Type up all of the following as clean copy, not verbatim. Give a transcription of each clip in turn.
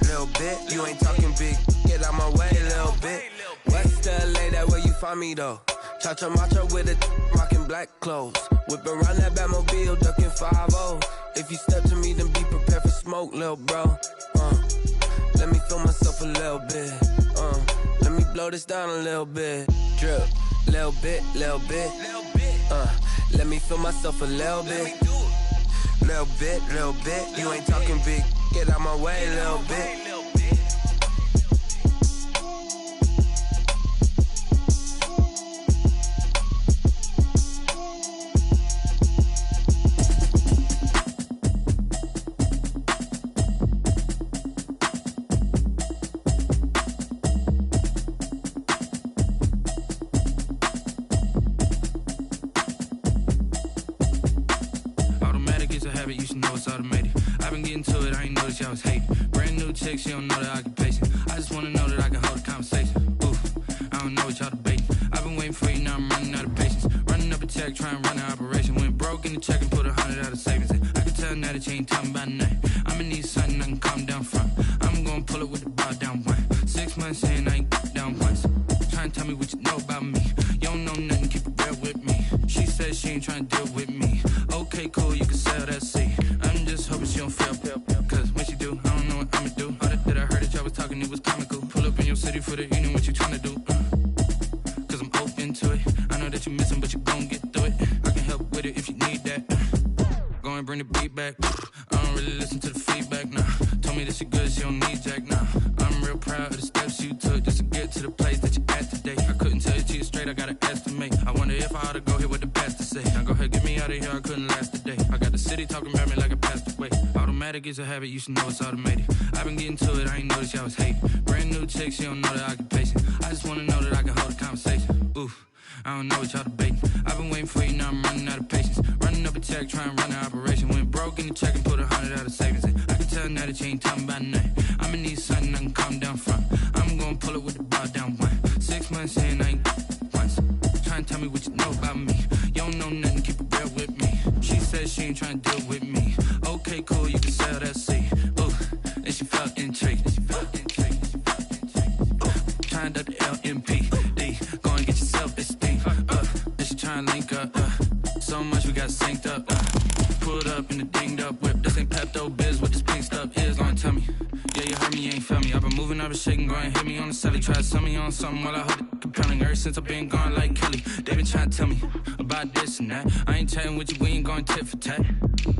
little bit. You ain't talking big, get out my way, little bit. West LA, that where you find me though. Cha-cha matcha with a rockin' black clothes. Whippin' around that Batmobile, ducking 5-0. If you step to me, then be prepared for smoke, little bro. Let me feel myself a little bit. Let me blow this down a little bit. Drip, little bit, little bit. Let me feel myself a little bit. Little bit, little bit. You ain't talking big, get out my way, little bit. I was hating. Brand new chick, she don't know the occupation. I just wanna know that I can hold a conversation. Oof, I don't know what y'all debating. I've been waiting for you, now I'm running out of patience. Running up a check, trying to run an operation. Went broke in the check and put 100 out of savings in. I can tell now that you ain't talking about nothing. I'ma need something I can calm down from. I'm gonna pull it with the bar down one. 6 months in, I ain't down once. Trying to tell me what you know about me. You don't know nothing, keep it real with me. She says she ain't trying to deal with me. Okay, cool, you can sell that seat. I'm just hoping she don't fail. Cause when she do, I don't know what I'ma do. All that I heard that y'all was talking, it was comical. Pull up in your city for the evening, what you tryna do? Cause I'm open to it. I know that you missing, but you gon' get through it. I can help with it if you need that. Go and bring the beat back. I don't really listen to the feedback, nah. Told me that she good, she don't need Jack, nah. I'm real proud of the steps you took just to get to the place that you at today. I couldn't tell you to you straight, I gotta estimate. I wonder if I ought to go here with the best to say. Now go ahead, get me out of here, I couldn't last a day. I got the city talking about me like I passed away. Automatic is a habit, you should know it's automated. I've been getting to it, I ain't noticed y'all was hating. Brand new chick, she don't know the occupation. I just wanna know that I can hold a conversation. Oof, I don't know what y'all debating. I've been waiting for you, now I'm running out of patience. Running up a check, trying to run an operation. Went broke in the check and put 100 out of savings in. I can tell now that you ain't talking about nothing. I'ma need something I can calm down from. I'm gonna pull it with the bar down one. 6 months in, I ain't once. Trying to tell me what you know about me. You don't know nothing, keep it real with me. She says she ain't trying to deal with me. Okay, cool, you can sell that seat. Ooh, and she felt intrigued. Trying to the LMPD. Go and get your self-esteem up. And she trying to link up. So much we got synced up. Pulled up in the dinged up whip. This ain't Pepto-Biz, what this pink stuff is. Gonna tell me. Yeah, you heard me, you ain't felt me. I've been moving, I've been shaking, go and hit me on the celly. Try to sell me on something while I hold it compelling. Ever since I've been gone like Kelly, they been trying to tell me about this and that. I ain't chatting with you, we ain't going tit for tat.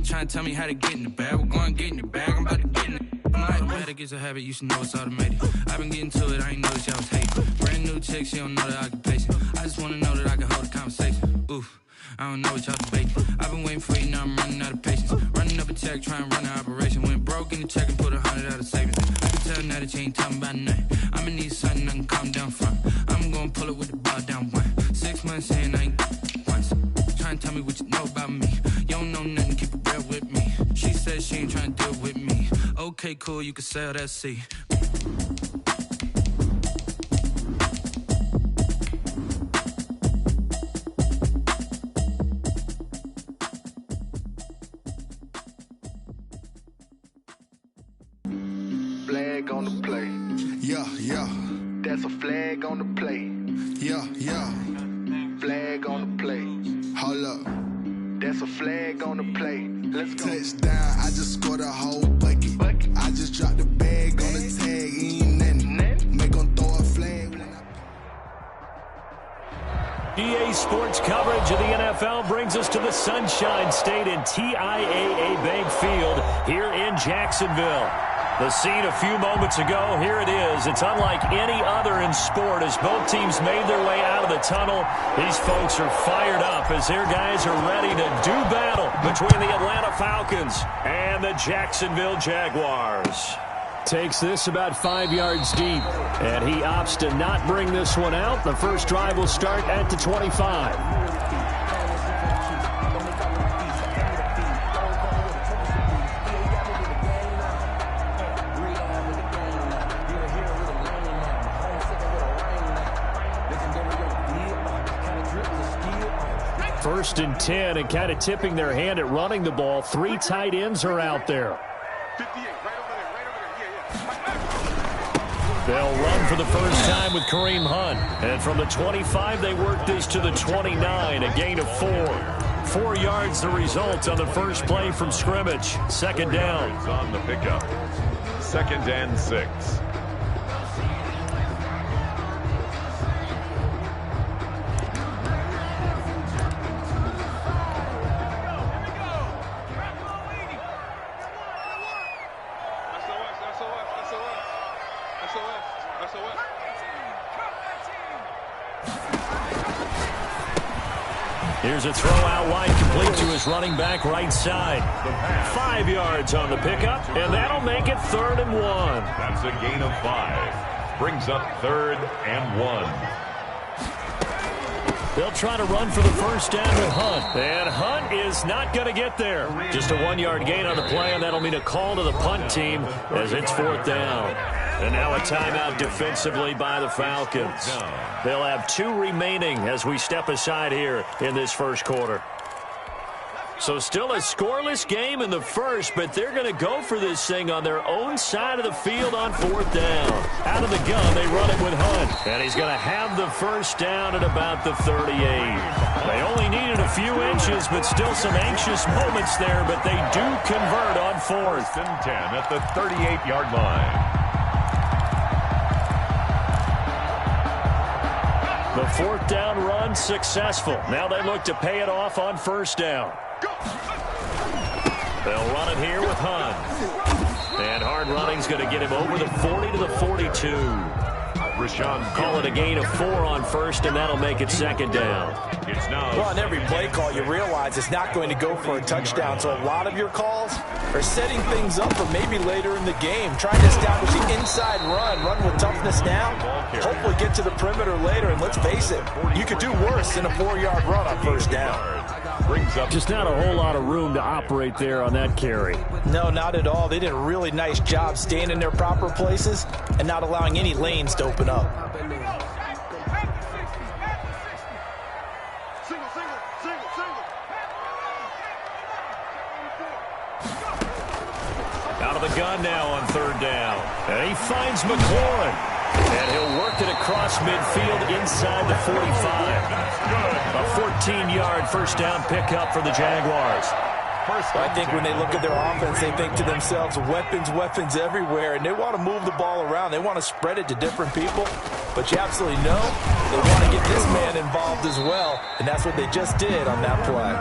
Trying to tell me how to get in the bag. We're going to get in the bag, I'm about to get in it. Automatic is a habit, you should know it's automated. I've been getting to it, I ain't noticed y'all was hating. Brand new chick, she don't know the occupation. I just wanna know that I can hold a conversation. Oof, I don't know what y'all debating. I've been waiting for you, now I'm running out of patience. Running up a check, trying to run an operation. Went broke in the check and put 100 out of savings. I can tell now that you ain't talking about nothing. I'ma need something I can calm down from. I'm gonna pull it with the bar down one. 6 months in, I ain't once. Trying to tell me what you know about me. You don't know nothing, keep it real with me. She says she ain't trying to deal with me. Okay, cool, you can sell that seat. Flag on the play. Yeah, yeah. That's a flag on the play. Yeah, yeah. Flag on the play. Hold up. That's a flag on the play. Let's go. Touchdown, I just scored a whole bucket. I just dropped the bag on the tag, ain't nothing. Make them throw a flag. EA Sports coverage of the NFL brings us to the Sunshine State and TIAA Bank Field here in Jacksonville. The scene a few moments ago, here it is. It's unlike any other in sport as both teams made their way out of the tunnel. These folks are fired up as their guys are ready to do battle between the Atlanta Falcons and the Jacksonville Jaguars. Takes this about 5 yards deep, and he opts to not bring this one out. The first drive will start at the 25. First and 10, and kind of tipping their hand at running the ball. 3 tight ends are out there. 58, right over there, right over there. Yeah. They'll run for the first time with Kareem Hunt. And from the 25, they work this to the 29, a gain of 4. 4 yards the result on the first play from scrimmage. Second down. On the pickup. 2nd and 6. Here's a throw out wide, complete to his running back right side. 5 yards on the pickup, and that'll make it 3rd and 1. That's a gain of 5. Brings up 3rd and 1. They'll try to run for the first down with Hunt. And Hunt is not going to get there. Just a 1-yard gain on the play, and that'll mean a call to the punt team as it's 4th down. And now a timeout defensively by the Falcons. They'll have 2 remaining as we step aside here in this first quarter. So still a scoreless game in the first, but they're going to go for this thing on their own side of the field on 4th down. Out of the gun, they run it with Hunt. And he's going to have the first down at about the 38. They only needed a few inches, but still some anxious moments there, but they do convert on 4th. 1st and 10 at the 38-yard line. The 4th down run successful. Now they look to pay it off on 1st down. They'll run it here with Hunt. And hard running's going to get him over the 40 to the 42. Call it a gain of 4 on 1st, and that'll make it 2nd down. Well, on every play call, you realize it's not going to go for a touchdown. So a lot of your calls are setting things up for maybe later in the game, trying to establish the inside run with toughness now, hopefully get to the perimeter later. And let's face it, you could do worse than a 4-yard run on 1st down. Just not a whole lot of room to operate there on that carry. No, not at all. They did a really nice job staying in their proper places and not allowing any lanes to open up. Out of the gun now on 3rd down. And he finds McLaurin. And he'll work it across midfield inside the 45. A 14-yard first down pickup for the Jaguars. I think when they look at their offense, they think to themselves, weapons everywhere, and they want to move the ball around. They want to spread it to different people, but you absolutely know they want to get this man involved as well, and that's what they just did on that play.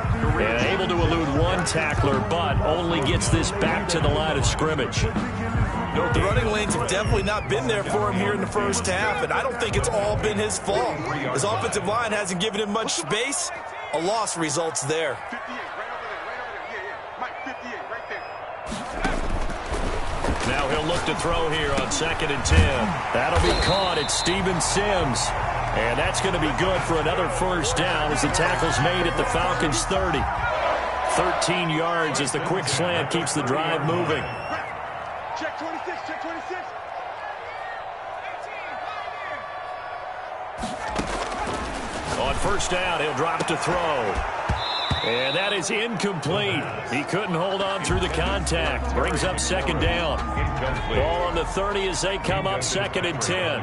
And able to elude 1 tackler, but only gets this back to the line of scrimmage. The running lanes have definitely not been there for him here in the first half, and I don't think it's all been his fault. His offensive line hasn't given him much space. A loss results there. Now he'll look to throw here on 2nd and 10. That'll be caught at Steven Sims. And that's going to be good for another first down as the tackle's made at the Falcons' 30. 13 yards as the quick slant keeps the drive moving. Check 26, check 26. On 1st down, he'll drop to throw. And that is incomplete. He couldn't hold on through the contact. Brings up 2nd down. Ball on the 30 as they come up 2nd and 10.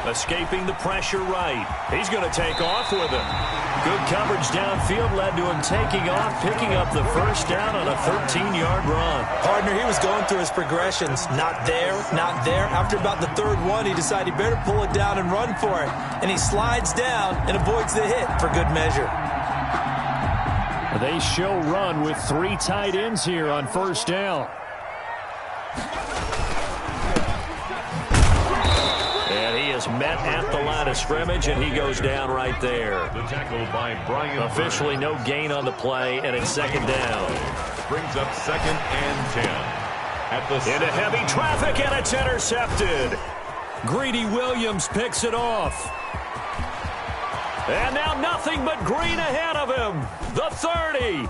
Escaping the pressure right. He's going to take off with him. Good coverage downfield led to him taking off, picking up the first down on a 13-yard run. Partner, he was going through his progressions. Not there, not there. After about the 3rd one, he decided he better pull it down and run for it. And he slides down and avoids the hit for good measure. They show run with 3 tight ends here on 1st down. Met at the line of scrimmage, and he goes down right there. The tackle by Brian. Officially no gain on the play, and it's 2nd down. Brings up 2nd and 10. At the into heavy traffic, and it's intercepted. Greedy Williams picks it off. And now nothing but green ahead of him. The 30,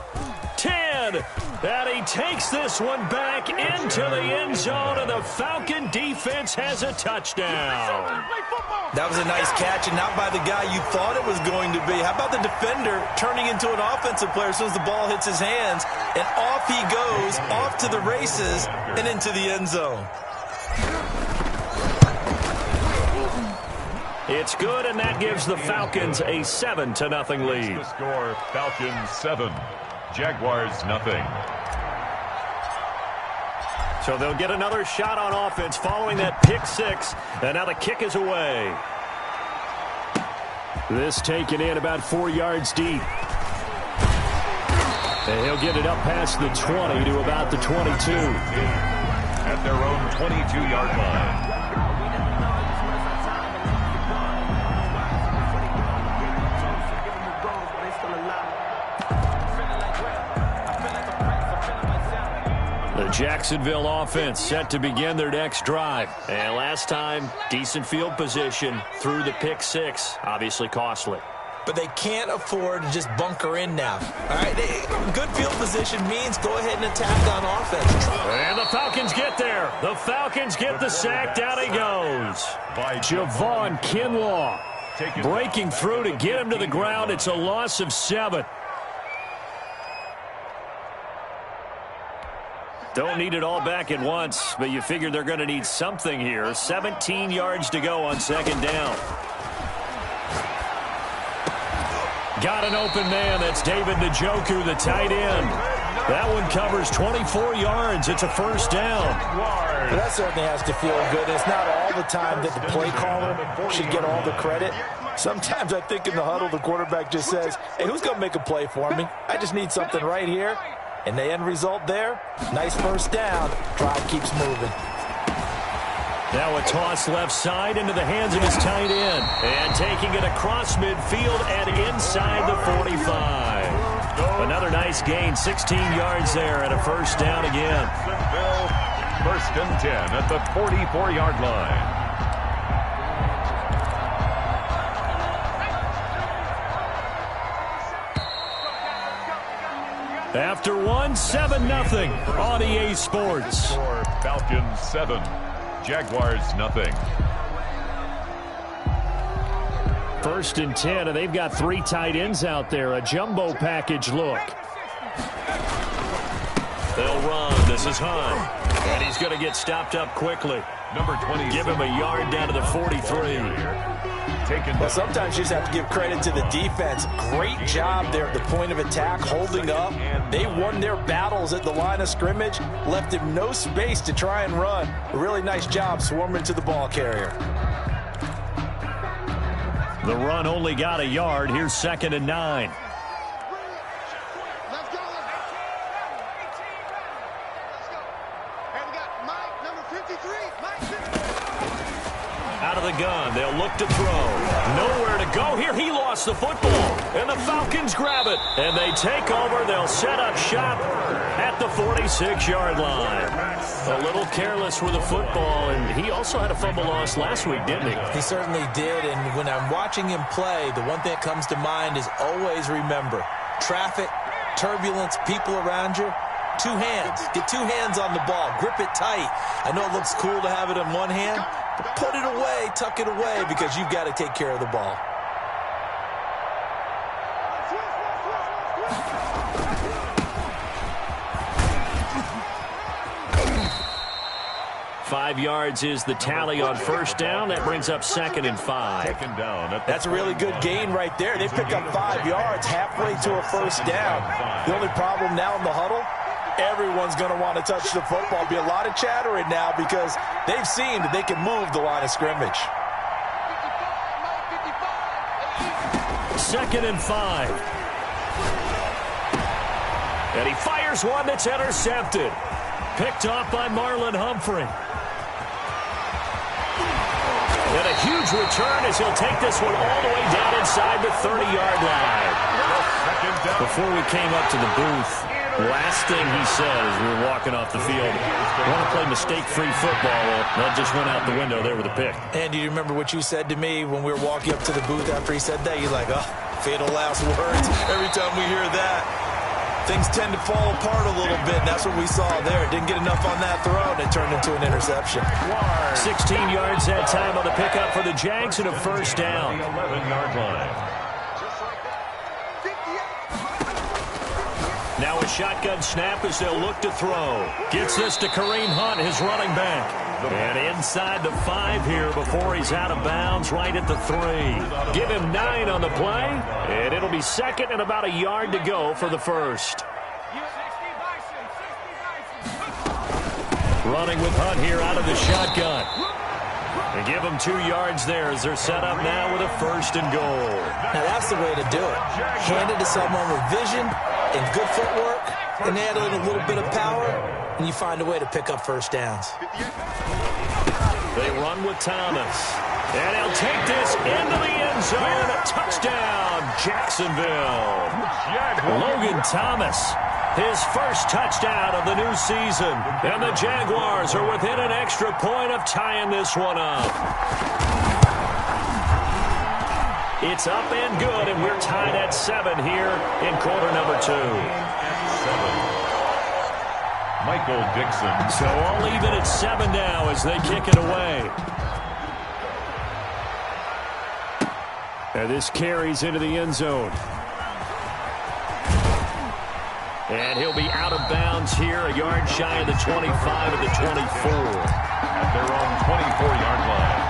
10. again. And he takes this one back into the end zone, and the Falcon defense has a touchdown. That was a nice catch, and not by the guy you thought it was going to be. How about the defender turning into an offensive player as soon as the ball hits his hands, and off he goes, off to the races, and into the end zone. It's good, and that gives the Falcons a 7-0 lead. The score, Falcons 7, Jaguars nothing. So they'll get another shot on offense following that pick six, and now the kick is away. This taken in about 4 yards deep. And he'll get it up past the 20 to about the 22. At their own 22-yard line. The Jacksonville offense set to begin their next drive. And last time, decent field position through the pick six. Obviously costly. But they can't afford to just bunker in now. All right, good field position means go ahead and attack on offense. And the Falcons get there. The Falcons get the sack. Down he goes. Javon Kinlaw breaking through to get him to the ground. It's a loss of 7. Don't need it all back at once, but you figure they're going to need something here. 17 yards to go on second down. Got an open man. That's David Njoku, the tight end. That one covers 24 yards. It's a first down. But that certainly has to feel good. It's not all the time that the play caller should get all the credit. Sometimes I think in the huddle, the quarterback just says, hey, who's going to make a play for me? I just need something right here. And the end result there, nice first down. Drive keeps moving. Now a toss left side into the hands of his tight end. And taking it across midfield and inside the 45. Another nice gain, 16 yards there and a first down again. First and 10 at the 44-yard line. After 7-0 on EA Sports. Score, Falcons 7, Jaguars nothing. First and 10, and they've got 3 tight ends out there. A jumbo package look. They'll run. This is Hunt. And he's going to get stopped up quickly. Number 20. Give him a yard down to the 43. Well, sometimes you just have to give credit to the defense. Great job there at the point of attack, holding up. They won their battles at the line of scrimmage, left him no space to try and run. A really nice job swarming to the ball carrier. The run only got a yard. Here's 2nd and 9. Out of the gun, they'll look to throw. Nowhere to go here. He lost the football, and the Falcons grab it. And they take over. They'll set up shop at the 46-yard line. A little careless with the football, and he also had a fumble loss last week, didn't he? He certainly did, and when I'm watching him play, the one thing that comes to mind is always remember, traffic, turbulence, people around you, 2 hands. Get 2 hands on the ball. Grip it tight. I know it looks cool to have it in one hand, but put it away, tuck it away, because you've got to take care of the ball. Five yards is the tally on first down. That brings up 2nd and 5. Taken down at That's a really good gain right there. They pick up 5 yards halfway to a first down. The only problem now in the huddle, everyone's going to want to touch the football. Be a lot of chattering now because they've seen that they can move the line of scrimmage. 2nd and 5. And he fires one that's intercepted. Picked off by Marlon Humphrey. And a huge return as he'll take this one all the way down inside the 30-yard line. Before we came up to the booth, last thing he said as we were walking off the field, want to play mistake-free football. Well, that just went out the window there with a pick. And do you remember what you said to me when we were walking up to the booth after he said that? You're like, oh, fatal last words. Every time we hear that, things tend to fall apart a little bit, and that's what we saw there. Didn't get enough on that throw, and it turned into an interception. 16 yards that time on the pickup for the Jags and a first down. 11-yard line. Now a shotgun snap as they'll look to throw. Gets this to Kareem Hunt, his running back. And inside the 5 here before he's out of bounds, right at the 3. Give him 9 on the play, and it'll be second and about a yard to go for the first. Running with Hunt here out of the shotgun. And give them 2 yards there as they're set up now with a first and goal. Now that's the way to do it. Hand it to someone with vision and good footwork, and add in a little bit of power, and you find a way to pick up first downs. They run with Thomas. And he'll take this into the end zone. Touchdown, Jacksonville. Logan Thomas, his first touchdown of the new season. And the Jaguars are within an extra point of tying this one up. It's up and good, and we're tied at 7 here in quarter number 2. Michael Dixon. So all even at 7 now as they kick it away. And this carries into the end zone. And he'll be out of bounds here, a yard shy of the 25 at the 24. At their own 24-yard line.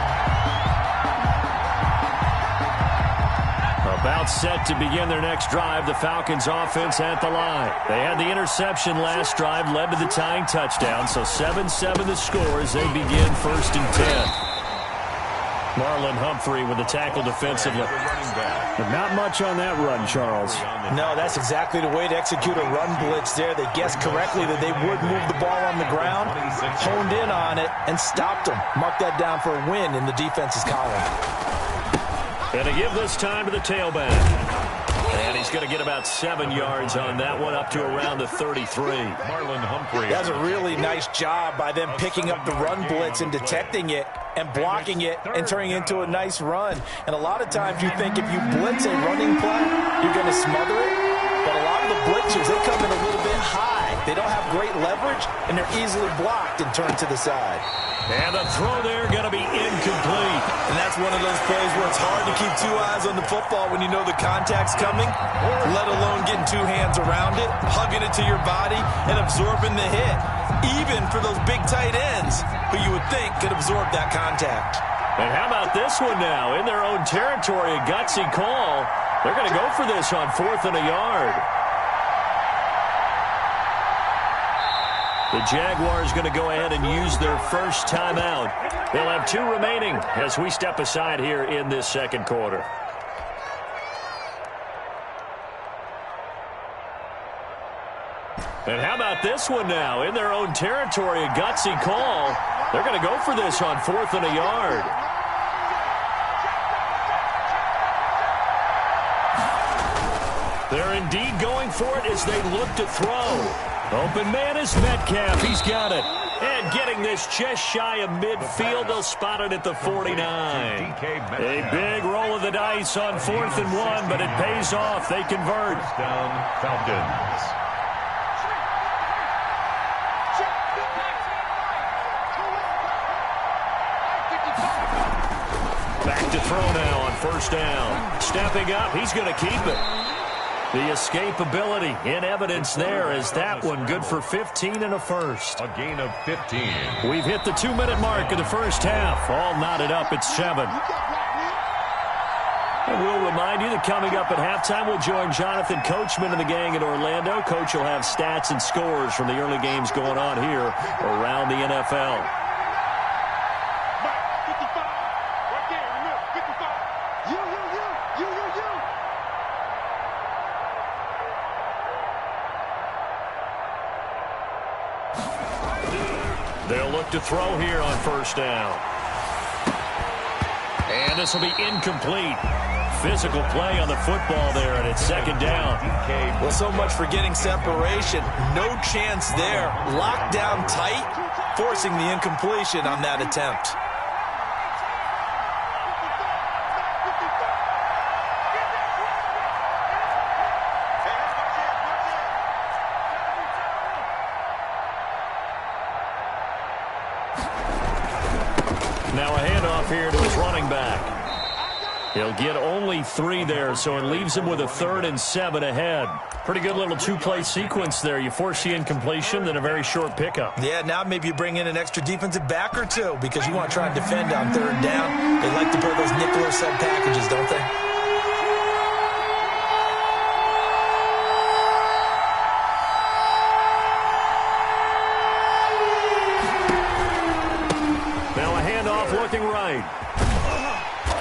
About set to begin their next drive, the Falcons offense at the line. They had the interception last drive, led to the tying touchdown, so 7-7 the score as they begin first and 10. Marlon Humphrey with the tackle defensively. But not much on that run, Charles. No, that's exactly the way to execute a run blitz there. They guessed correctly that they would move the ball on the ground, honed in on it, and stopped them. Mark that down for a win in the defense's column. And to give this time to the tailback. And he's going to get about 7 yards on that one, up to around the 33. Marlon Humphrey. That's a really nice job by them picking up the run blitz and detecting it and blocking it and turning it into a nice run. And a lot of times you think if you blitz a running play, you're going to smother it. But a lot of the blitzers, they come in a little bit high. They don't have great leverage, and they're easily blocked and turned to the side. And the throw there going to be incomplete. And that's one of those plays where it's hard to keep 2 eyes on the football when you know the contact's coming, let alone getting 2 hands around it, hugging it to your body, and absorbing the hit. Even for those big tight ends who you would think could absorb that contact. And how about this one now? In their own territory, a gutsy call. They're going to go for this on 4th and a yard. The Jaguars going to go ahead and use their first timeout. They'll have 2 remaining as we step aside here in this second quarter. And how about this one now? In their own territory, a gutsy call. They're going to go for this on 4th and a yard. They're indeed going for it as they look to throw. Open man is Metcalf. He's got it. And getting this just shy of midfield, they'll spot it at the 49. A big roll of the dice on 4th and 1, but it pays off. They convert. Down Falcons. Back to throw now on first down. Stepping up, he's going to keep it. The escapability in evidence there as that one good for 15 and a first. A gain of 15. We've hit the 2-minute mark of the first half. All knotted up at 7. And we'll remind you that coming up at halftime, we'll join Jonathan Coachman and the gang in Orlando. Coach will have stats and scores from the early games going on here around the NFL. They'll look to throw here on first down. And this will be incomplete. Physical play on the football there, and it's second down. Well, so much for getting separation. No chance there. Locked down tight, forcing the incompletion on that attempt. off here to his running back. He'll get only 3 there, so it leaves him with a 3rd and 7 ahead. Pretty good little 2-play sequence there. You force the incompletion, then a very short pickup. Yeah, now maybe you bring in an extra defensive back or 2 because you want to try and defend on 3rd down. They like to play those nickel or sub packages, don't they? Now a handoff looking right.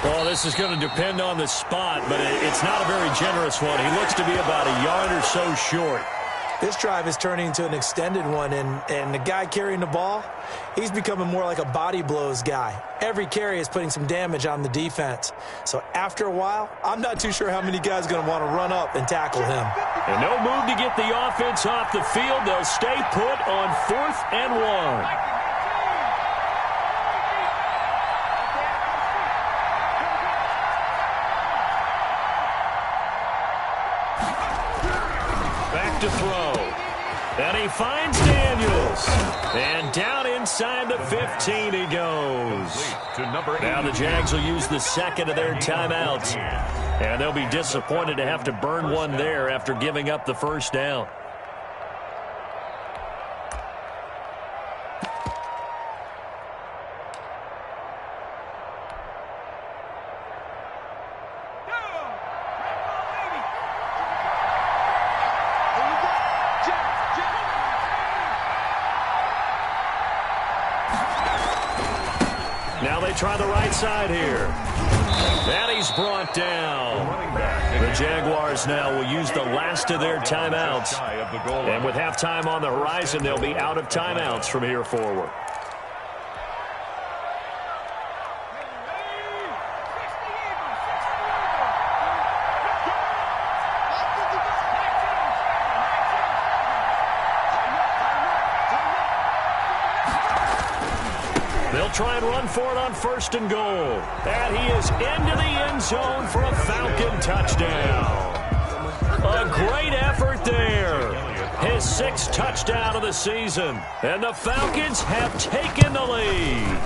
Well, this is going to depend on the spot, but it's not a very generous one. He looks to be about a yard or so short. This drive is turning into an extended one, and the guy carrying the ball, he's becoming more like a body blows guy. Every carry is putting some damage on the defense. So after a while, I'm not too sure how many guys are going to want to run up and tackle him. And no move to get the offense off the field. They'll stay put on 4th and 1. To throw. And he finds Daniels. And down inside the 15 he goes. Now the Jags will use the 2nd of their timeouts. And they'll be disappointed to have to burn one there after giving up the 1st down. Now they try the right side here. And he's brought down. The Jaguars now will use the last of their timeouts. And with halftime on the horizon, they'll be out of timeouts from here forward. They'll try and run for it on 1st and goal. And he is into the end zone for a Falcon touchdown. A great effort there. His 6th touchdown of the season. And the Falcons have taken the lead.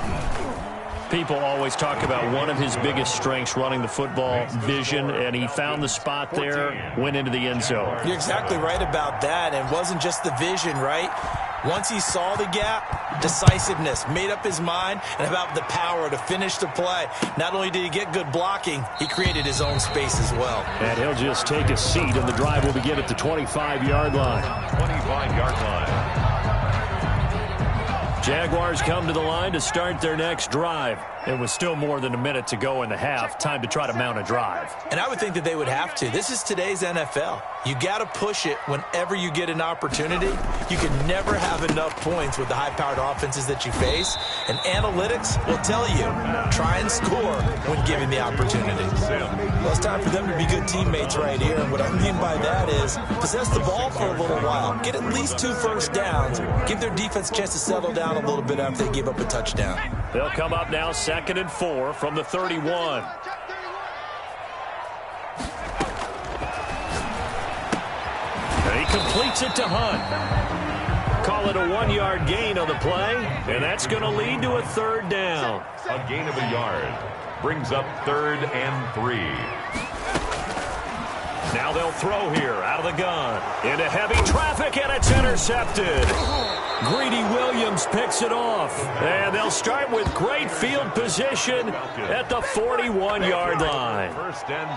People always talk about one of his biggest strengths running the football, vision, and he found the spot there, went into the end zone. You're exactly right about that, and it wasn't just the vision, right? Once he saw the gap, decisiveness, made up his mind, and about the power to finish the play. Not only did he get good blocking, he created his own space as well. And he'll just take a seat, and the drive will begin at the 25-yard line. 25-yard line. Jaguars come to the line to start their next drive. It was still more than a minute to go in the half. Time to try to mount a drive. And I would think that they would have to. This is today's NFL. You got to push it whenever you get an opportunity. You can never have enough points with the high-powered offenses that you face. And analytics will tell you, try and score when given the opportunity. Well, it's time for them to be good teammates right here. And what I mean by that is possess the ball for a little while. Get at least 2 first downs. Give their defense a chance to settle down a little bit after they give up a touchdown. They'll come up now 2nd and 4 from the 31. And he completes it to Hunt. Call it a 1-yard gain on the play, and that's going to lead to a 3rd down. A gain of a yard brings up 3rd and 3. Now they'll throw here out of the gun. Into heavy traffic, and it's intercepted. Greedy Williams picks it off. And they'll start with great field position at the 41-yard line.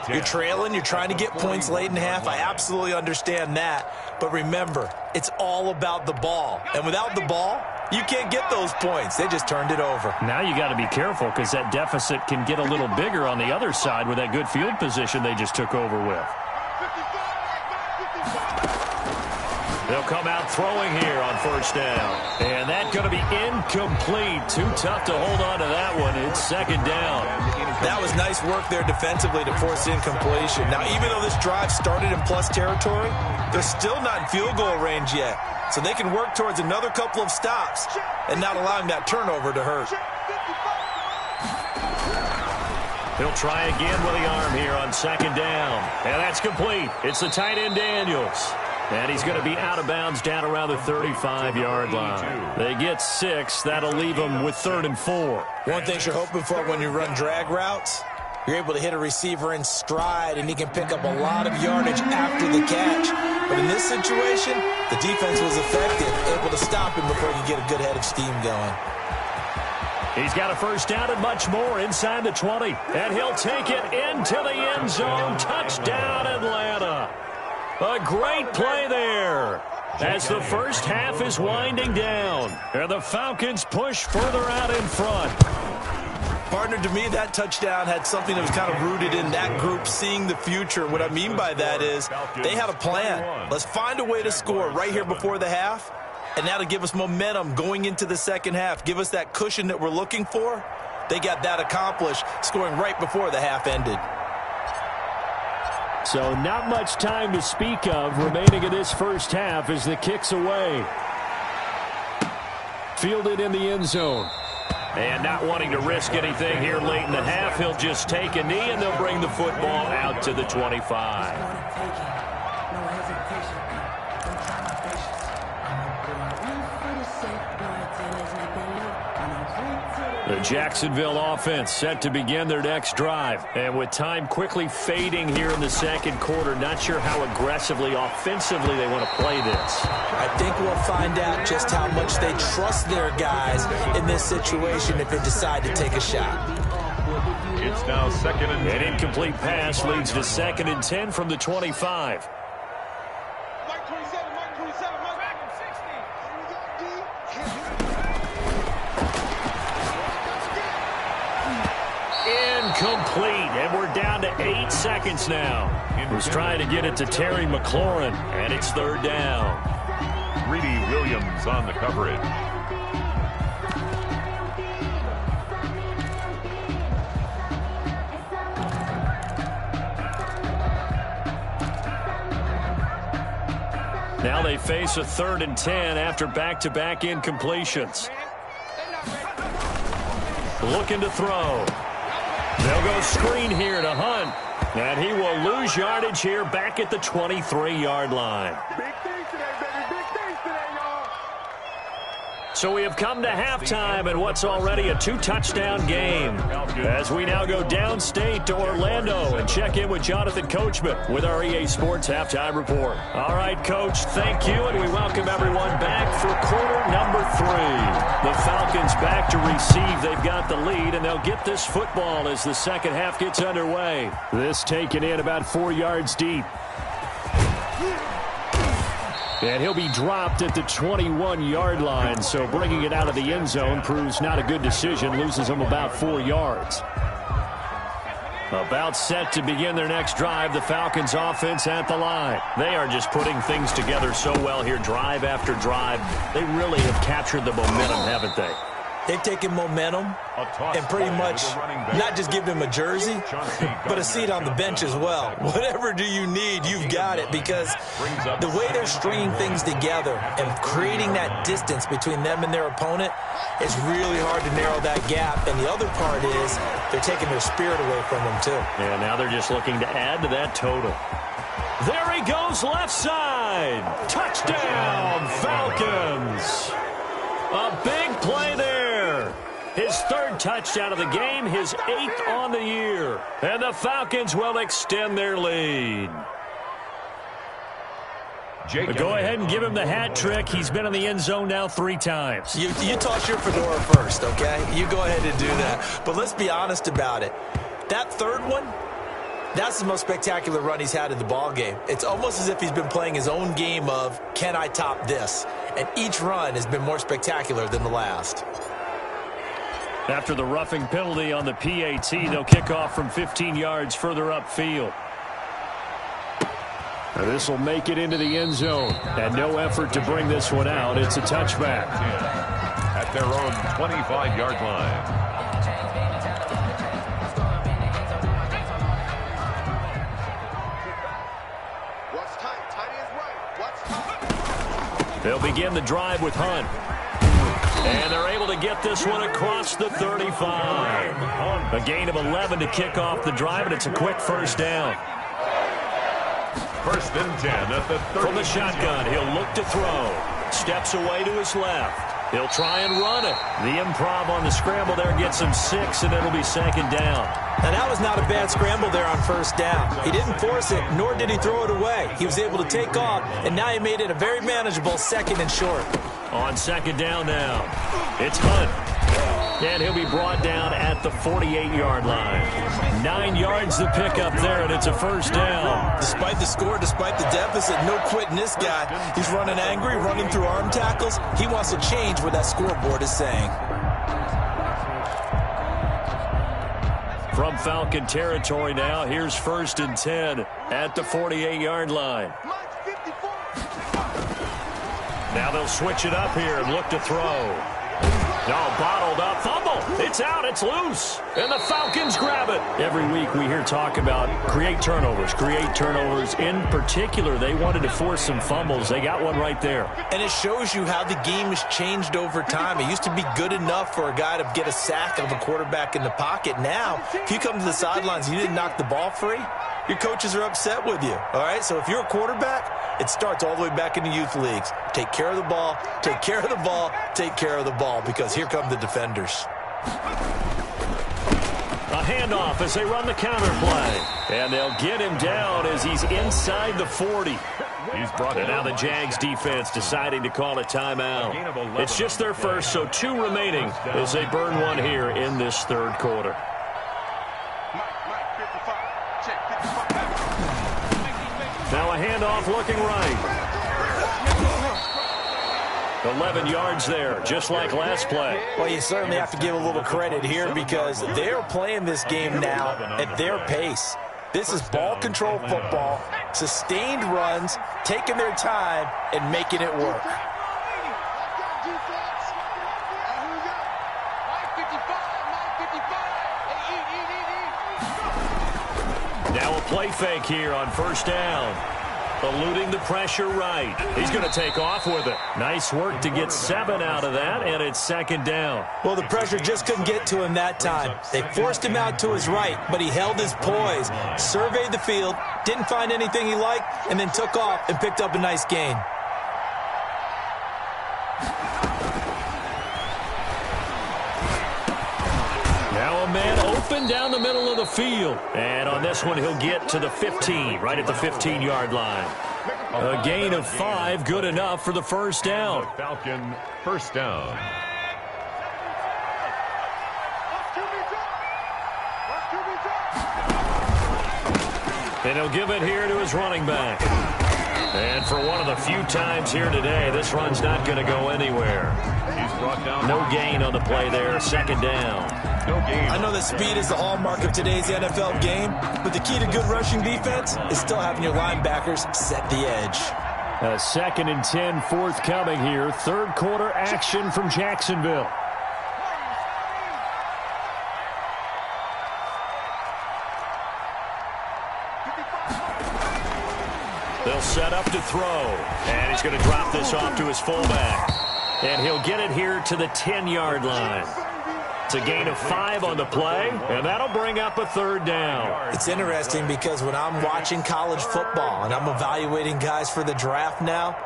You're trailing. You're trying to get points late in half. I absolutely understand that. But remember, it's all about the ball. And without the ball, you can't get those points. They just turned it over. Now you got to be careful because that deficit can get a little bigger on the other side with that good field position they just took over with. They'll come out throwing here on 1st down. And that's going to be incomplete. Too tough to hold on to that one. It's 2nd down. That was nice work there defensively to force incompletion. Now, even though this drive started in plus territory, they're still not in field goal range yet. So they can work towards another couple of stops and not allowing that turnover to hurt. He'll try again with the arm here on 2nd down. And that's complete. It's the tight end Daniels. And he's going to be out of bounds down around the 35-yard line. They get 6. That'll leave them with 3rd and 4. One thing you're hoping for when you run drag routes, you're able to hit a receiver in stride, and he can pick up a lot of yardage after the catch. But in this situation, the defense was effective, able to stop him before he could get a good head of steam going. He's got a first down and much more inside the 20. And he'll take it into the end zone. Touchdown, Atlanta. A great play there as the first half is winding down. And the Falcons push further out in front. Partner, to me, that touchdown had something that was kind of rooted in that group seeing the future. What I mean by that is they had a plan. Let's find a way to score right here before the half. And that'll give us momentum going into the second half. Give us that cushion that we're looking for. They got that accomplished, scoring right before the half ended. So not much time to speak of remaining in this first half as the kick's away. Fielded in the end zone. And not wanting to risk anything here late in the half, he'll just take a knee and they'll bring the football out to the 25. The Jacksonville offense set to begin their next drive. And with time quickly fading here in the second quarter, not sure how aggressively, offensively they want to play this. I think we'll find out just how much they trust their guys in this situation if they decide to take a shot. It's now 2nd and 10. An incomplete pass leads to 2nd and 10 from the 25. Incomplete, and we're down to 8 seconds now. He's trying to get it to Terry McLaurin, and it's 3rd down. Greedy Williams on the coverage. Now they face a 3rd and 10 after back-to-back incompletions. Looking to throw. They'll go screen here to Hunt. And he will lose yardage here back at the 23-yard line. Big things today, baby. Big things today, y'all. So we have come to halftime in what's already a 2-touchdown game. As we now go downstate to Orlando and check in with Jonathan Coachman with our EA Sports Halftime Report. All right, Coach, thank you, and we welcome everyone back for quarter number 3. The Falcons back to receive. They've got the lead, and they'll get this football as the second half gets underway. This taken in about 4 yards deep. And he'll be dropped at the 21-yard line, so bringing it out of the end zone proves not a good decision, loses them about 4 yards. About set to begin their next drive, the Falcons offense at the line. They are just putting things together so well here, drive after drive. They really have captured the momentum, haven't they? They've taken momentum and pretty much not just given him a jersey, but a seat on the bench as well. Whatever do you need, you've got it, because the way they're stringing things together and creating that distance between them and their opponent, it's really hard to narrow that gap. And the other part is they're taking their spirit away from them too. Yeah, now they're just looking to add to that total. There he goes, left side. Touchdown, Falcons. A big play there. His 3rd touchdown of the game, his 8th on the year. And the Falcons will extend their lead. Go ahead and give him the hat trick. He's been in the end zone now 3 times. You toss your fedora first, okay? You go ahead and do that. But let's be honest about it. That 3rd one, that's the most spectacular run he's had in the ball game. It's almost as if he's been playing his own game of, can I top this? And each run has been more spectacular than the last. After the roughing penalty on the PAT, they'll kick off from 15 yards further upfield. This will make it into the end zone. And no effort to bring this one out. It's a touchback. At their own 25-yard line. What's tight? Tight is right. What's tight? They'll begin the drive with Hunt. And they're able to get this one across the 35. A gain of 11 to kick off the drive, and it's a quick first down. First and 10 at the 30. From the shotgun, he'll look to throw. Steps away to his left. He'll try and run it. The improv on the scramble there gets him 6, and it'll be second down. Now, that was not a bad scramble there on first down. He didn't force it, nor did he throw it away. He was able to take off, and now he made it a very manageable second and short. On second down now, it's Hunt. And he'll be brought down at the 48-yard line. 9 yards to pick up there, and it's a first down. Despite the score, despite the deficit, no quitting this guy. He's running angry, running through arm tackles. He wants to change what that scoreboard is saying. From Falcon territory now, here's first and 10 at the 48-yard line. Now they'll switch it up here and look to throw. No, bottled up, fumble. It's out, it's loose. And the Falcons grab it. Every week we hear talk about create turnovers. In particular, they wanted to force some fumbles. They got one right there. And it shows you how the game has changed over time. It used to be good enough for a guy to get a sack of a quarterback in the pocket. Now, if you come to the sidelines and you didn't knock the ball free, your coaches are upset with you. All right, so if you're a quarterback, it starts all the way back in the youth leagues. Take care of the ball, take care of the ball, take care of the ball, because here come the defenders. A handoff as they run the counter play. And they'll get him down as he's inside the 40. He's brought and now the Jags defense deciding to call a timeout. It's just their first, so 2 remaining as they burn one here in this third quarter. Now a handoff looking right. 11 yards there, just like last play. Well, you certainly have to give a little credit here because they're playing this game now at their pace. This is ball control football, sustained runs, taking their time, and making it work. Now a play fake here on first down. Eluding the pressure right. He's going to take off with it. Nice work to get 7 out of that, and it's second down. Well, the pressure just couldn't get to him that time. They forced him out to his right, but he held his poise, surveyed the field, didn't find anything he liked, and then took off and picked up a nice gain. Now a man open down the middle of the field. And on this one, he'll get to the 15, right at the 15-yard line. A gain of 5, good enough for the first down. Falcon first down. And he'll give it here to his running back. And for one of the few times here today, this run's not going to go anywhere. He's brought down. No gain on the play there, second down. No gain. I know that speed is the hallmark of today's NFL game, but the key to good rushing defense is still having your linebackers set the edge. A second and 10 forthcoming here. Third quarter action from Jacksonville. They'll set up to throw. And he's going to drop this off to his fullback. And he'll get it here to the 10-yard line. It's a gain of 5 on the play, and that'll bring up a third down. It's interesting because when I'm watching college football and I'm evaluating guys for the draft now,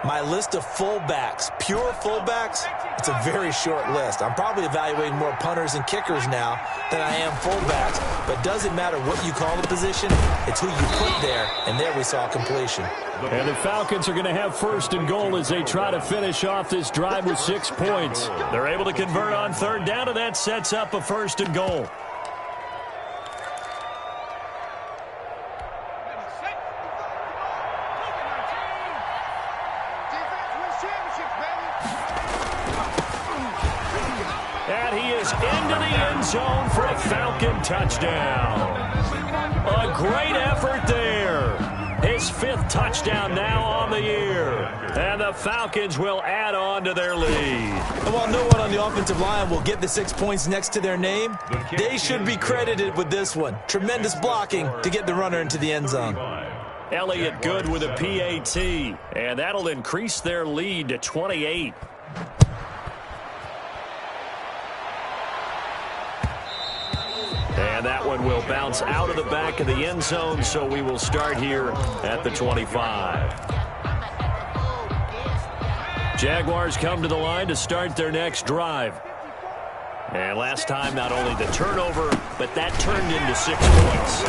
my list of fullbacks, pure fullbacks, it's a very short list. I'm probably evaluating more punters and kickers now than I am fullbacks. But it doesn't matter what you call the position, it's who you put there, and there we saw completion. And the Falcons are going to have first and goal as they try to finish off this drive with 6 points. They're able to convert on third down, and that sets up a first and goal. And he is into the end zone for a Falcon touchdown. A great effort there. His 5th touchdown now on the year. And the Falcons will add on to their lead. And while no one on the offensive line will get the 6 points next to their name, they should be credited with this one. Tremendous blocking to get the runner into the end zone. Elliott good with a PAT. And that'll increase their lead to 28. And And that one will bounce out of the back of the end zone, so we will start here at the 25. Jaguars come to the line to start their next drive. And last time, not only the turnover, but that turned into 6 points.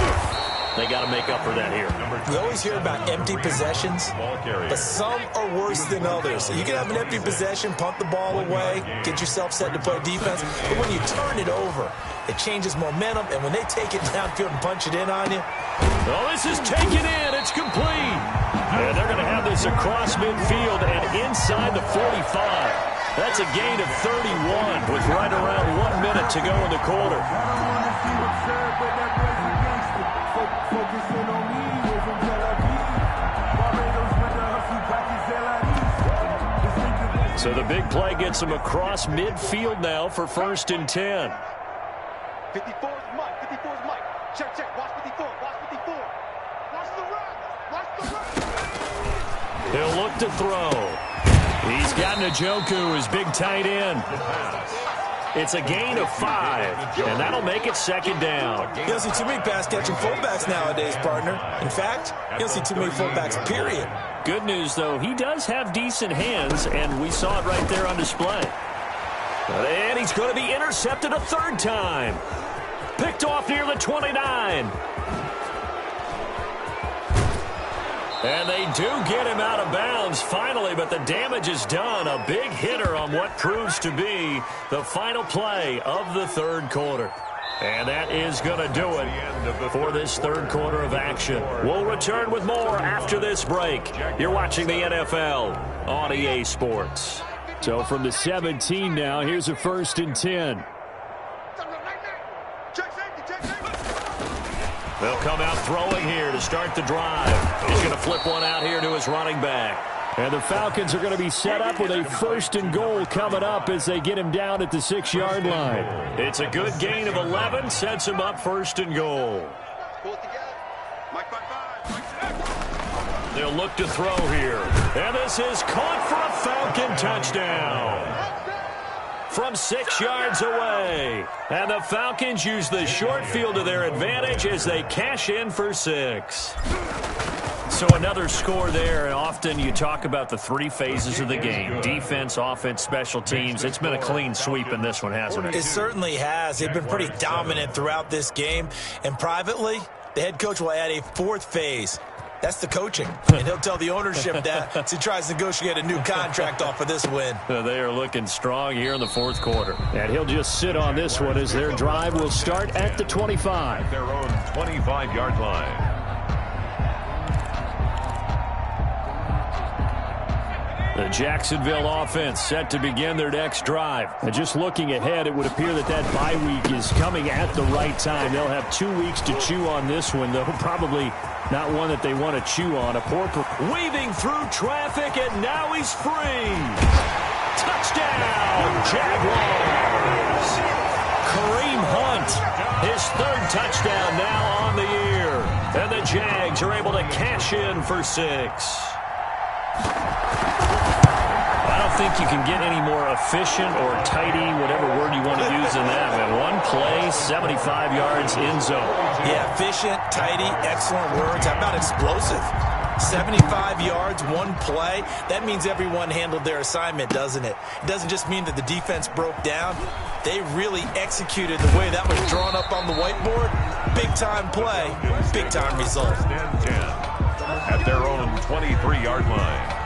They got to make up for that here. You always hear about empty possessions, but some are worse than others. You can have an empty possession, punt the ball away, get yourself set to play defense, but when you turn it over, it changes momentum, and when they take it downfield and punch it in on you. Oh, this is taken in. It's complete. And they're going to have this across midfield and inside the 45. That's a gain of 31 with right around 1 minute to go in the quarter. So the big play gets him across midfield now for 1st and 10. 54 is Mike. 54 is Mike. Check, check. Watch 54. Watch 54. Watch the run. Watch the run. He'll look to throw. He's got Njoku, his big tight end. It's a gain of 5, and that'll make it 2nd down. You don't see too many pass-catching fullbacks nowadays, partner. In fact, you don't see too many fullbacks, period. Good news, though, he does have decent hands, and we saw it right there on display. And he's going to be intercepted a 3rd time. Picked off near the 29. And they do get him out of bounds finally, but the damage is done. A big hitter on what proves to be the final play of the 3rd quarter. And that is going to do it for this 3rd quarter of action. We'll return with more after this break. You're watching the NFL on EA Sports. So from the 17 now, here's a 1st and 10. They'll come out throwing here to start the drive. He's going to flip one out here to his running back. And the Falcons are going to be set up with a 1st and goal coming up as they get him down at the 6-yard line. It's a good gain of 11, sets him up 1st and goal. They'll look to throw here. And this is caught for a Falcon touchdown. From 6 yards away. And the Falcons use the short field to their advantage as they cash in for 6. So another score there, and often you talk about the 3 phases of the game. Defense, offense, special teams. It's been a clean sweep in this one, hasn't it? It certainly has. They've been pretty dominant throughout this game. And privately, the head coach will add a 4th phase. That's the coaching. And he'll tell the ownership that as he tries to negotiate a new contract off of this win. They are looking strong here in the 4th quarter. And he'll just sit on this one as their drive will start at the 25. Their own 25-yard line. The Jacksonville offense set to begin their next drive. And just looking ahead, it would appear that that bye week is coming at the right time. They'll have 2 weeks to chew on this one, though probably not one that they want to chew on. A poor weaving through traffic, and now he's free. Touchdown, Jaguars. Kareem Hunt, his 3rd touchdown now on the year. And the Jags are able to cash in for 6. I don't think you can get any more efficient or tidy, whatever word you want to use in that. Man, 1 play, 75 yards in zone. Yeah, efficient, tidy, excellent words. How about explosive? 75 yards, 1 play. That means everyone handled their assignment, doesn't it? It doesn't just mean that the defense broke down. They really executed the way that was drawn up on the whiteboard. Big-time play, big-time result. At their own 23-yard line.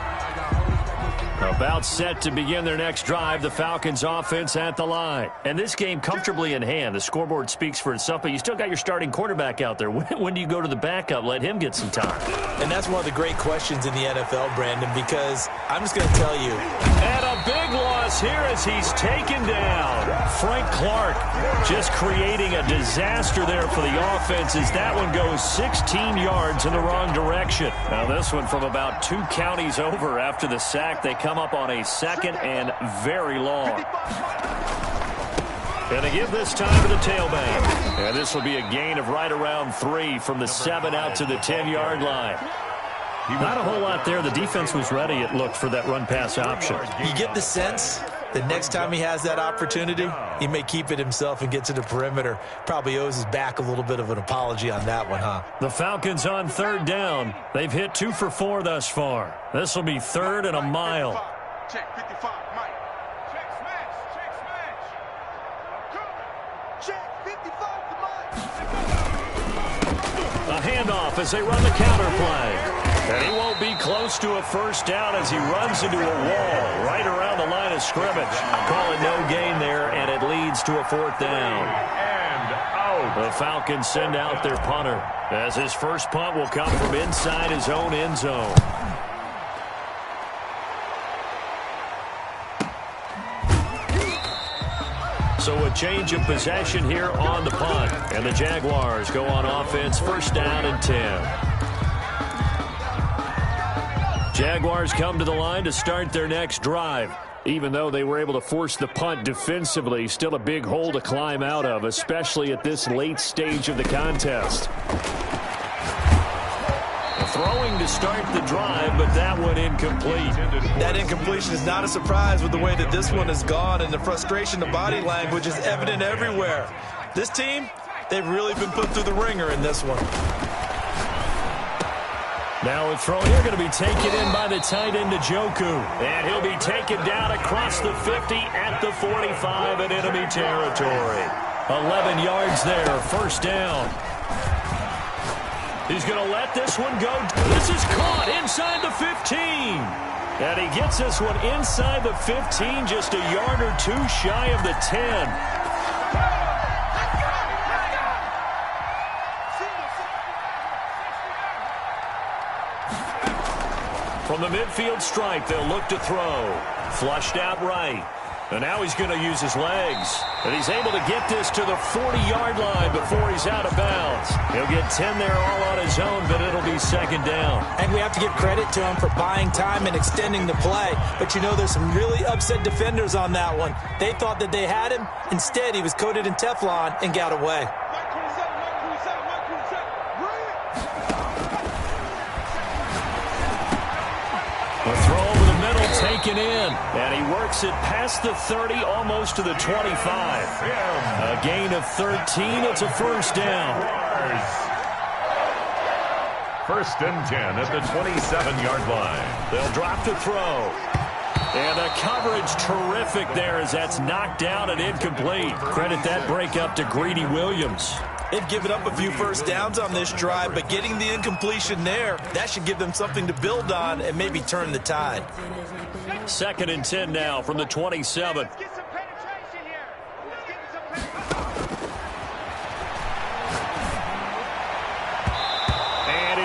About set to begin their next drive, the Falcons offense at the line. And this game comfortably in hand. The scoreboard speaks for itself, but you still got your starting quarterback out there. When do you go to the backup? Let him get some time. And that's one of the great questions in the NFL, Brandon, because I'm just going to tell you. And a big loss here as he's taken down. Frank Clark just creating a disaster there for the offense as that one goes 16 yards in the wrong direction. Now this one from about 2 counties over after the sack. They come up on a 2nd and very long. And they give this time to the tailback. And this will be a gain of right around 3 from the 7 out to the 10-yard line. Not a whole lot there. The defense was ready, it looked, for that run-pass option. You get the sense The next time he has that opportunity, he may keep it himself and get to the perimeter. Probably owes his back a little bit of an apology on that one, huh? The Falcons on third down. They've hit 2 for 4 thus far. This will be third and a mile. Check 55, Mike. Check smash, check smash. Check 55 to Mike. A handoff as they run the counter play. And he won't be close to a first down as he runs into a wall right around the line of scrimmage. Calling no gain there, and it leads to a fourth down. And out. The Falcons send out their punter as his first punt will come from inside his own end zone. So a change of possession here on the punt. And the Jaguars go on offense, first down and 10. Jaguars come to the line to start their next drive. Even though they were able to force the punt defensively, still a big hole to climb out of, especially at this late stage of the contest. Throwing to start the drive, but that one incomplete. That incompletion is not a surprise with the way that this one has gone, and the frustration of body language is evident everywhere. This team, they've really been put through the ringer in this one. Now a throw here going to be taken in by the tight end Njoku. And he'll be taken down across the 50 at the 45 in enemy territory. 11 yards there, first down. He's going to let this one go. This is caught inside the 15. And he gets this one inside the 15, just a yard or two shy of the 10. From the midfield stripe, they'll look to throw. Flushed out right. And now he's going to use his legs. And he's able to get this to the 40-yard line before he's out of bounds. He'll get 10 there all on his own, but it'll be second down. And we have to give credit to him for buying time and extending the play. But you know, there's some really upset defenders on that one. They thought that they had him. Instead, he was coated in Teflon and got away. A throw over the middle taken in. And he works it past the 30, almost to the 25. A gain of 13. It's a first down. First and 10 at the 27-yard line. They'll drop to throw. And the coverage terrific there as that's knocked down and incomplete. Credit that break up to Greedy Williams. They've given up a few first downs on this drive, but getting the incompletion there, that should give them something to build on and maybe turn the tide. Second and 10 now from the 27.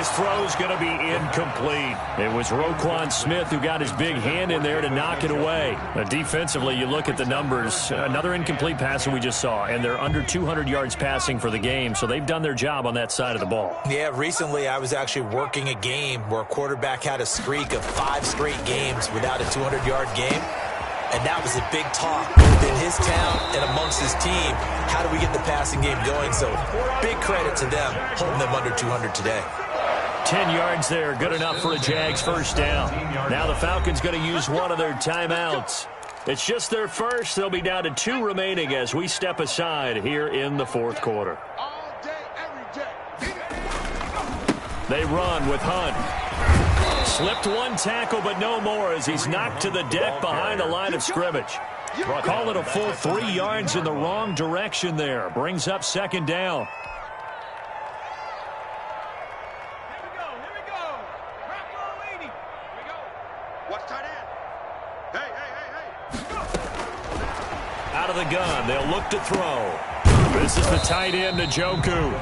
His throw's going to be incomplete. It was Roquan Smith who got his big hand in there to knock it away. Defensively, you look at the numbers. Another incomplete pass that we just saw, and they're under 200 yards passing for the game, so they've done their job on that side of the ball. Yeah, recently I was actually working a game where a quarterback had a streak of 5 straight games without a 200-yard game. And that was a big talk within his town and amongst his team. How do we get the passing game going? So big credit to them, holding them under 200 today. 10 yards there, good enough for a Jags first down. Now the Falcons going to use one of their timeouts. It's just their first. They'll be down to 2 remaining as we step aside here in the fourth quarter. They run with Hunt. Slipped one tackle, but no more as he's knocked to the deck behind the line of scrimmage. Call it a full 3 yards in the wrong direction there. Brings up second down. Out of the gun, they'll look to throw. This is the tight end, Njoku.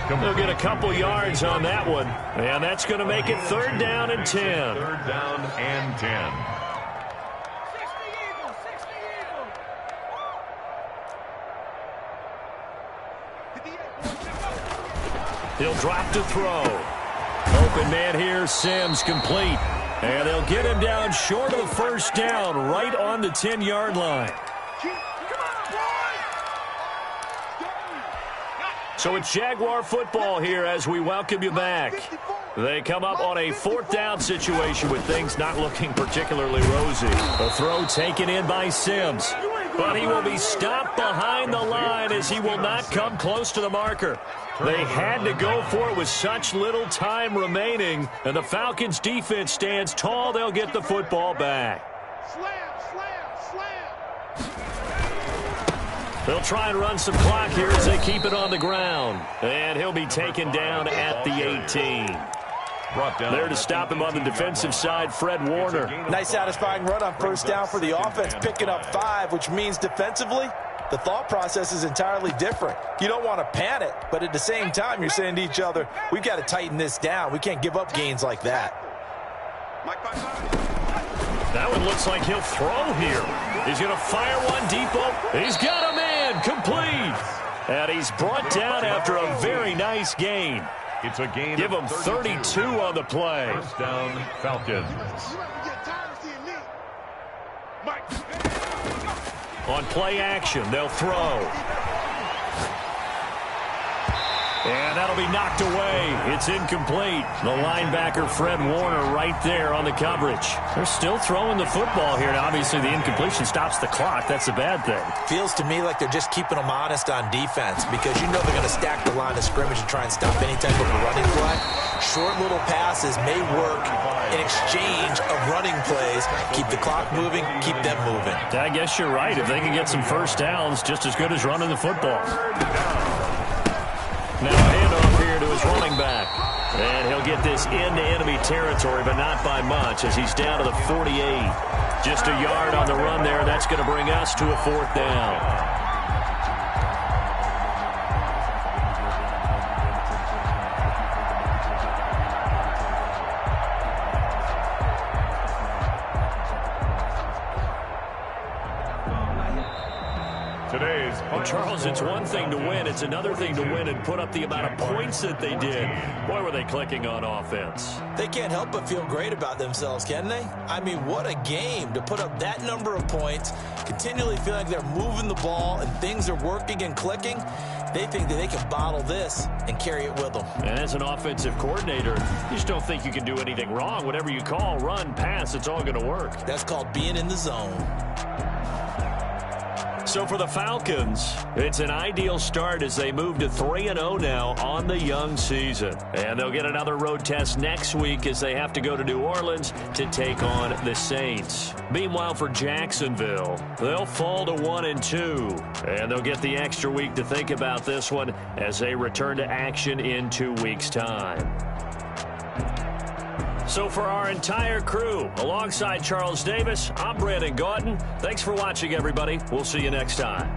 They'll get a couple yards on that one, and that's going to make it third down and 10. Third down and 10. He'll drop to throw. Open man here, Sims complete. And they'll get him down short of the first down, right on the 10-yard line. So it's Jaguar football here as we welcome you back. They come up on a 4th down situation with things not looking particularly rosy. The throw taken in by Sims. But he will be stopped behind the line as he will not come close to the marker. They had to go for it with such little time remaining. And the Falcons defense stands tall. They'll get the football back. They'll try and run some clock here as they keep it on the ground. And he'll be taken down at the 18. There to stop him on the defensive side, Fred Warner. Nice satisfying run on 1st down for the offense, picking up 5, which means defensively, the thought process is entirely different. You don't want to panic, but at the same time, you're saying to each other, we've got to tighten this down. We can't give up gains like that. That one looks like he'll throw here. He's going to fire one deep. He's got a man complete. And he's brought down after a very nice gain. It's a gain. Give him 32 on the play. 1st down, Falcons. On play action, they'll throw. And that'll be knocked away. It's incomplete. The linebacker, Fred Warner, right there on the coverage. They're still throwing the football here. Now, obviously, the incompletion stops the clock. That's a bad thing. Feels to me like they're just keeping them honest on defense because you know they're going to stack the line of scrimmage and try and stop any type of a running play. Short little passes may work in exchange of running plays. Keep the clock moving, keep them moving. I guess you're right. If they can get some 1st downs, just as good as running the football. Now a handoff here to his running back. And he'll get this into enemy territory, but not by much as he's down to the 48. Just a yard on the run there. That's going to bring us to a 4th down. Charles, it's one thing to win. It's another thing to win and put up the amount of points that they did. Boy, were they clicking on offense. They can't help but feel great about themselves, can they? I mean, what a game to put up that number of points, continually feeling like they're moving the ball and things are working and clicking. They think that they can bottle this and carry it with them. And as an offensive coordinator, you just don't think you can do anything wrong. Whatever you call, run, pass, it's all going to work. That's called being in the zone. So for the Falcons, it's an ideal start as they move to 3-0 now on the young season. And they'll get another road test next week as they have to go to New Orleans to take on the Saints. Meanwhile, for Jacksonville, they'll fall to 1-2. And they'll get the extra week to think about this one as they return to action in 2 weeks' time. So for our entire crew, alongside Charles Davis, I'm Brandon Gautin. Thanks for watching, everybody. We'll see you next time.